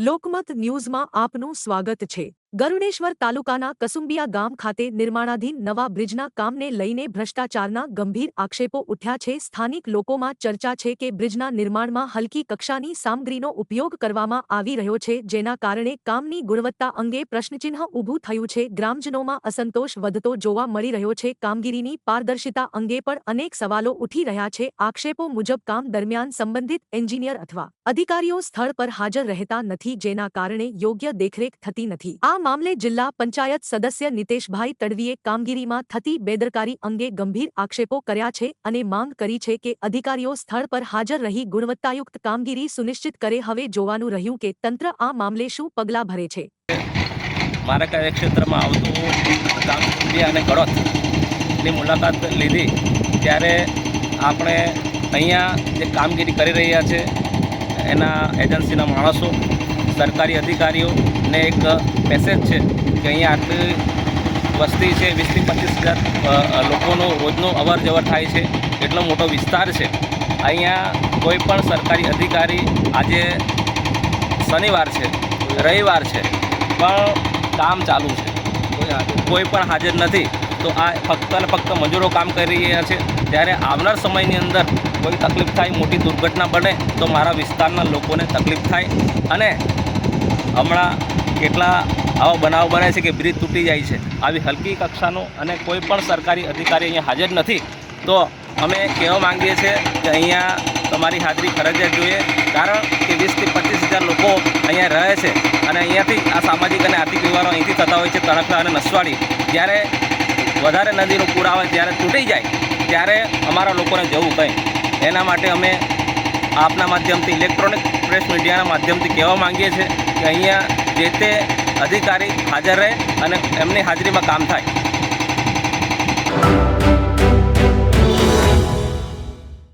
લોકમત ન્યૂઝમાં આપનું સ્વાગત છે। ગરુડેશ્વર તાલુકાના કસુંબિયા ગામ ખાતે નિર્માણાધીન નવા બ્રિજના કામને લઈને ભ્રષ્ટાચારના ગંભીર આક્ષેપો ઉઠ્યા છે। સ્થાનિક લોકોમાં ચર્ચા છે કે બ્રિજના નિર્માણમાં હલકી કક્ષાની સામગ્રીનો ઉપયોગ કરવામાં આવી રહ્યો છે, જેના કારણે કામની ગુણવત્તા અંગે પ્રશ્નચિહ્ન ઊભું થયું છે। ગ્રામજનોમાં અસંતોષ વધતો જોવા મળી રહ્યો છે। કામગીરીની પારદર્શિતા અંગે પણ અનેક સવાલો ઉઠી રહ્યા છે। આક્ષેપો મુજબ કામ દરમિયાન સંબંધિત એન્જિનિયર અથવા અધિકારીઓ સ્થળ પર હાજર રહેતા નથી, જેના કારણે યોગ્ય દેખરેખ થતી નથી। આ મામલે જિલ્લા પંચાયત સદસ્ય નિતેશભાઈ તડવીએ કામગીરીમાં થતી બેદરકારી અંગે ગંભીર આક્ષેપો કર્યા છે અને માંગ કરી છે કે અધિકારીઓ સ્થળ પર હાજર રહી ગુણવત્તાયુક્ત કામગીરી સુનિશ્ચિત કરે। હવે જોવાનું રહ્યું કે તંત્ર આ મામલે શું પગલાં ભરે છે। મારા કાર્યક્ષેત્રમાં આવતું કામગીરી અને કડોતની મુલાકાત લીધી ત્યારે આપણે અહીંયા જે કામગીરી કરી રહ્યા છે એના એજન્સીના માણસો, સરકારી અધિકારીઓને એક મેસેજ છે કે અહીંયા આટલી વસ્તી છે, 20-25,000 લોકોનો રોજનો અવર જવર થાય છે, એટલો મોટો વિસ્તાર છે। અહીંયા કોઈ પણ સરકારી અધિકારી, આજે શનિવાર છે, રવિવાર છે, પણ કામ ચાલુ છે, કોઈ પણ હાજર નથી। તો આ ફક્ત ને ફક્ત મજૂરો કામ કરી રહ્યા છે। ત્યારે આવનાર સમયની અંદર કોઈ તકલીફ થાય, મોટી દુર્ઘટના બને તો મારા વિસ્તારના લોકોને તકલીફ થાય। અને હમણાં કેટલા આવા બનાવ બને છે કે બ્રિજ તૂટી જાય છે। આવી હલકી કક્ષાનો અને કોઈ પણ સરકારી અધિકારી અહીંયા હાજર નથી। તો અમે કહેવા માંગીએ છીએ કે અહીંયા તમારી હાજરી ફરજિયાત જોઈએ, કારણ કે 20-25,000 લોકો અહીંયા રહે છે અને અહીંયાથી આ સામાજિક અને આર્થિક વ્યવહારો અહીંથી થતા હોય છે। તણખલા અને નસવાડી જ્યારે વધારે નદીનું પૂર આવે, જ્યારે તૂટી જાય, ત્યારે અમારા લોકોને જવું કંઈ। એના માટે અમે આપના માધ્યમથી, ઇલેક્ટ્રોનિક પ્રેસ મીડિયાના માધ્યમથી કહેવા માંગીએ છીએ કે અહીંયા જે તે અધિકારી હાજર રહે અને એમની હાજરીમાં કામ થાય।